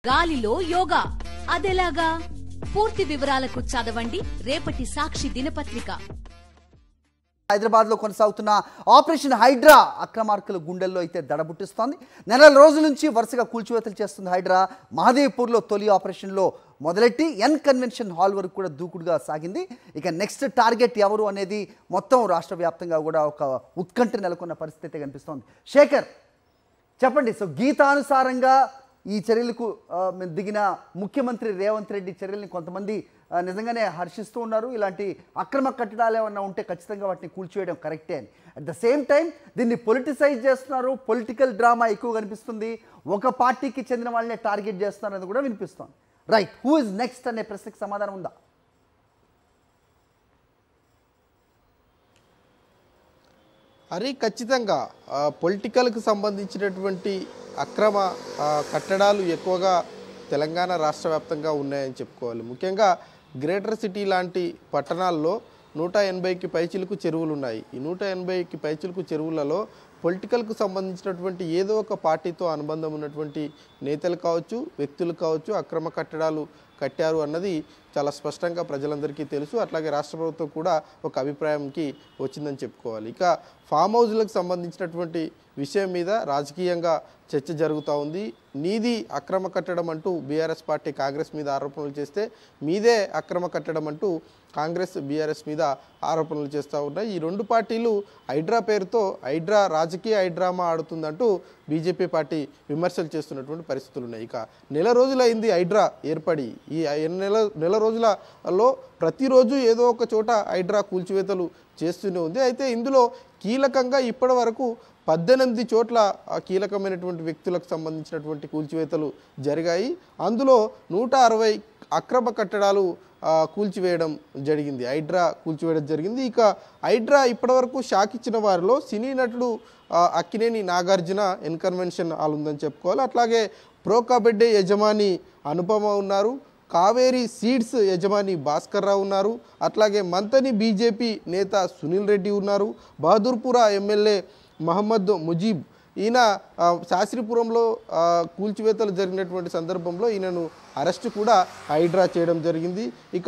గాలిలో యోగా అదెలాగా? పూర్తి వివరాలకు చదవండి రేపటి సాక్షి దినపత్రిక. హైదరాబాద్ లో కొనసాగుతున్న ఆపరేషన్ హైడ్రా అక్రమార్కుల గుండెల్లో అయితే దడబుట్టిస్తోంది. నెలల రోజుల నుంచి వరుసగా కూల్చివేతలు చేస్తుంది హైడ్రా. మహదేవ్పూర్లో తొలి ఆపరేషన్లో మొదలెట్టి ఎన్ కన్వెన్షన్ హాల్ వరకు కూడా దూకుడుగా సాగింది. ఇక నెక్స్ట్ టార్గెట్ ఎవరు అనేది మొత్తం రాష్ట్ర వ్యాప్తంగా కూడా ఒక ఉత్కంఠ నెలకొన్న పరిస్థితి కనిపిస్తోంది. శేఖర్ చెప్పండి. సో గీతానుసారంగా ఈ చర్యలకు దిగిన ముఖ్యమంత్రి రేవంత్ రెడ్డి చర్యల్ని కొంతమంది నిజంగానే హర్షిస్తూ ఉన్నారు. ఇలాంటి అక్రమ కట్టడాలు ఏమన్నా ఉంటే ఖచ్చితంగా వాటిని కూల్చివేయడం కరెక్టే అని. అట్ ద సేమ్ టైం దీన్ని పొలిటిసైజ్ చేస్తున్నారు. పొలిటికల్ డ్రామా ఎక్కువ కనిపిస్తుంది. ఒక పార్టీకి చెందిన వాళ్ళనే టార్గెట్ చేస్తున్నారు అనేది కూడా వినిపిస్తోంది. రైట్, హూ ఇస్ నెక్స్ట్ అనే ప్రశ్నకు సమాధానం ఉందా? అది ఖచ్చితంగా పొలిటికల్కి సంబంధించినటువంటి అక్రమ కట్టడాలు ఎక్కువగా తెలంగాణ రాష్ట్ర వ్యాప్తంగా ఉన్నాయని చెప్పుకోవాలి. ముఖ్యంగా గ్రేటర్ సిటీ లాంటి పట్టణాల్లో 180కి పైచిలుకు చెరువులు ఉన్నాయి. ఈ 180కి పైచిలుకు చెరువులలో పొలిటికల్కు సంబంధించినటువంటి ఏదో ఒక పార్టీతో అనుబంధం ఉన్నటువంటి నేతలు కావచ్చు, వ్యక్తులు కావచ్చు అక్రమ కట్టడాలు కట్టారు అన్నది చాలా స్పష్టంగా ప్రజలందరికీ తెలుసు. అట్లాగే రాష్ట్ర ప్రభుత్వం కూడా ఒక అభిప్రాయంకి వచ్చిందని చెప్పుకోవాలి. ఇక ఫామ్ హౌస్లకు సంబంధించినటువంటి విషయం మీద రాజకీయంగా చర్చ జరుగుతూ ఉంది. నీది అక్రమ కట్టడం అంటూ బీఆర్ఎస్ పార్టీ కాంగ్రెస్ మీద ఆరోపణలు చేస్తే, మీదే అక్రమ కట్టడం అంటూ కాంగ్రెస్ బీఆర్ఎస్ మీద ఆరోపణలు చేస్తూ ఉన్నాయి. ఈ రెండు పార్టీలు హైడ్రా పేరుతో రాజకీయ హైడ్రామా ఆడుతుందంటూ బీజేపీ పార్టీ విమర్శలు చేస్తున్నటువంటి పరిస్థితులు ఉన్నాయి. ఇక నెల రోజులైంది హైడ్రా ఏర్పడి. ఈ నెల రోజులలో ప్రతిరోజు ఏదో ఒక చోట హైడ్రా కూల్చివేతలు చేస్తూనే ఉంది. అయితే ఇందులో కీలకంగా ఇప్పటి వరకు 18 చోట్ల కీలకమైనటువంటి వ్యక్తులకు సంబంధించినటువంటి కూల్చివేతలు జరిగాయి. అందులో 160 అక్రమ కట్టడాలు కూల్చివేయడం జరిగింది. హైడ్రా కూల్చివేయడం జరిగింది. ఇక హైడ్రా ఇప్పటివరకు షాక్ ఇచ్చిన వారిలో సినీ నటుడు Akkineni Nagarjuna N convention hall ఉందని చెప్పుకోవాలి. అట్లాగే ప్రో కబడ్డీ యజమాని అనుపమ ఉన్నారు. కావేరీ సీడ్స్ యజమాని భాస్కర్ రావు ఉన్నారు. అట్లాగే మంతని బీజేపీ నేత సునీల్ రెడ్డి ఉన్నారు. బహదూర్పుర ఎమ్మెల్యే మహమ్మద్ ముజీబ్, ఈయన శాస్త్రీపురంలో కూల్చివేతలు జరిగినటువంటి సందర్భంలో ఈయనను అరెస్టు కూడా హైడ్రా చేయడం జరిగింది. ఇక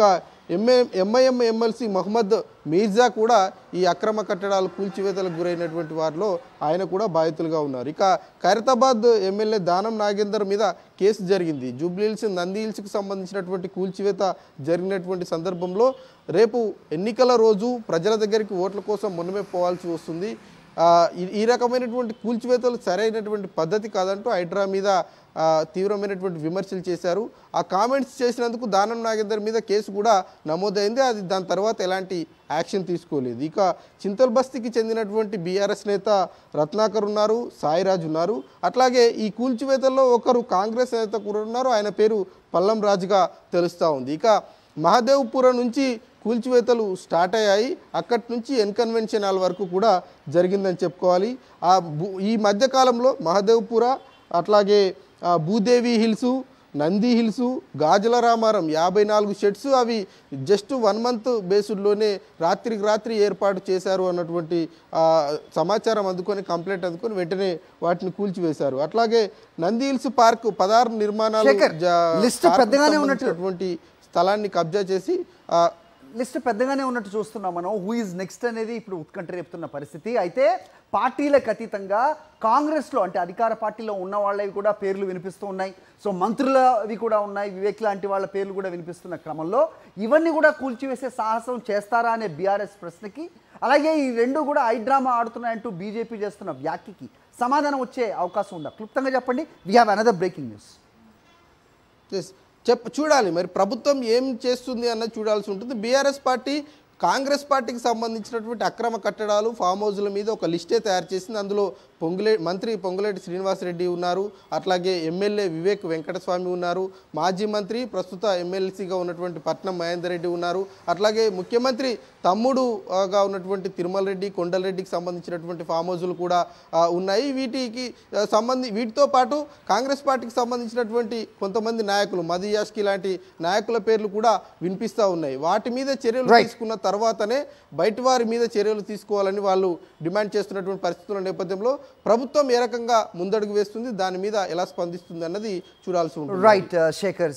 ఎంఐఎం ఎమ్మెల్సీ మహమ్మద్ మీర్జా కూడా ఈ అక్రమ కట్టడాలు కూల్చివేతలకు గురైనటువంటి వారిలో ఆయన కూడా బాధితులుగా ఉన్నారు. ఇక ఖైరతాబాద్ ఎమ్మెల్యే దానం నాగేందర్ మీద కేసు జరిగింది. జూబ్లీహిల్స్ నంది హిల్స్కి సంబంధించినటువంటి కూల్చివేత జరిగినటువంటి సందర్భంలో రేపు ఎన్నికల రోజు ప్రజల దగ్గరికి ఓట్ల కోసం మునమే పోవాల్సి వస్తుంది. ఈ రకమైనటువంటి కూల్చివేతలు సరైనటువంటి పద్ధతి కాదంటూ హైడ్రా మీద తీవ్రమైనటువంటి విమర్శలు చేశారు. ఆ కామెంట్స్ చేసినందుకు దానం నాగేందర్ మీద కేసు కూడా నమోదైంది. అది దాని తర్వాత ఎలాంటి యాక్షన్ తీసుకోలేదు. ఇక చింతల్ బస్తీకి చెందినటువంటి బీఆర్ఎస్ నేత రత్నాకర్ ఉన్నారు, సాయిరాజ్ ఉన్నారు. అట్లాగే ఈ కూల్చివేతల్లో ఒకరు కాంగ్రెస్ నేత కూడా ఉన్నారు. ఆయన పేరు పల్లం రాజుగా తెలుస్తూ ఉంది. ఇక మహదేవ్పుర నుంచి కూల్చివేతలు స్టార్ట్ అయ్యాయి. అక్కడి నుంచి ఎన్ కన్వెన్షన్ హాల్ వరకు కూడా జరిగిందని చెప్పుకోవాలి. ఈ మధ్యకాలంలో మహదేవ్పుర, అట్లాగే భూదేవి హిల్సు, నంది హిల్సు, గాజుల రామారం 54 షెడ్స్ అవి జస్ట్ 1 మంత్ బేస్డ్లోనే రాత్రికి రాత్రి ఏర్పాటు చేశారు అన్నటువంటి సమాచారం అందుకొని కంప్లైంట్ అందుకొని వెంటనే వాటిని కూల్చివేశారు. అట్లాగే నంది హిల్స్ పార్క్ 16 నిర్మాణాలు ఉన్నటువంటి స్థలాన్ని కబ్జా చేసి లిస్ట్ పెద్దగానే ఉన్నట్టు చూస్తున్నాం మనం. హూ ఈజ్ నెక్స్ట్ అనేది ఇప్పుడు ఉత్కంఠ రేపుతున్న పరిస్థితి. అయితే పార్టీలకు అతీతంగా కాంగ్రెస్లో అంటే అధికార పార్టీలో ఉన్న వాళ్ళవి కూడా పేర్లు వినిపిస్తూ ఉన్నాయి. సో మంత్రులవి కూడా ఉన్నాయి, వివేక్ లాంటి వాళ్ళ పేర్లు కూడా వినిపిస్తున్న క్రమంలో ఇవన్నీ కూడా కూల్చివేసే సాహసం చేస్తారా అనే బీఆర్ఎస్ ప్రశ్నకి, అలాగే ఈ రెండు కూడా హైడ్రామా ఆడుతున్నాయంటూ బీజేపీ చేస్తున్న వ్యాఖ్యకి సమాధానం వచ్చే అవకాశం ఉందా? క్లుప్తంగా చెప్పండి. We have another breaking news. చూడాలి మరి ప్రభుత్వం ఏం చేస్తుంది అన్నది చూడాల్సి ఉంటుంది. బీఆర్ఎస్ పార్టీ కాంగ్రెస్ పార్టీకి సంబంధించినటువంటి అక్రమ కట్టడాలు ఫామ్ హౌస్ల మీద ఒక లిస్టే తయారు చేసింది. అందులో మంత్రి పొంగులేటి శ్రీనివాసరెడ్డి ఉన్నారు. అట్లాగే ఎమ్మెల్యే వివేక్ వెంకటస్వామి ఉన్నారు. మాజీ మంత్రి ప్రస్తుత ఎమ్మెల్సీగా ఉన్నటువంటి పట్నం మహేందర్ రెడ్డి ఉన్నారు. అట్లాగే ముఖ్యమంత్రి తమ్ముడుగా ఉన్నటువంటి తిరుమల రెడ్డి, కొండలరెడ్డికి సంబంధించినటువంటి ఫామ్ హౌస్లు కూడా ఉన్నాయి. వీటితో పాటు కాంగ్రెస్ పార్టీకి సంబంధించినటువంటి కొంతమంది నాయకులు, మదియాష్కి లాంటి నాయకుల పేర్లు కూడా వినిపిస్తూ ఉన్నాయి. వాటి మీద చర్యలు తీసుకున్న తర్వాతనే బయట వారి మీద చర్యలు తీసుకోవాలని వాళ్ళు డిమాండ్ చేస్తున్నటువంటి పరిస్థితుల నేపథ్యంలో ప్రభుత్వం ఏ రకంగా ముందడుగు వేస్తుంది, దాని మీద ఎలా స్పందిస్తుంది అన్నది చూడాల్సి ఉంటుంది. రైట్ శేఖర్.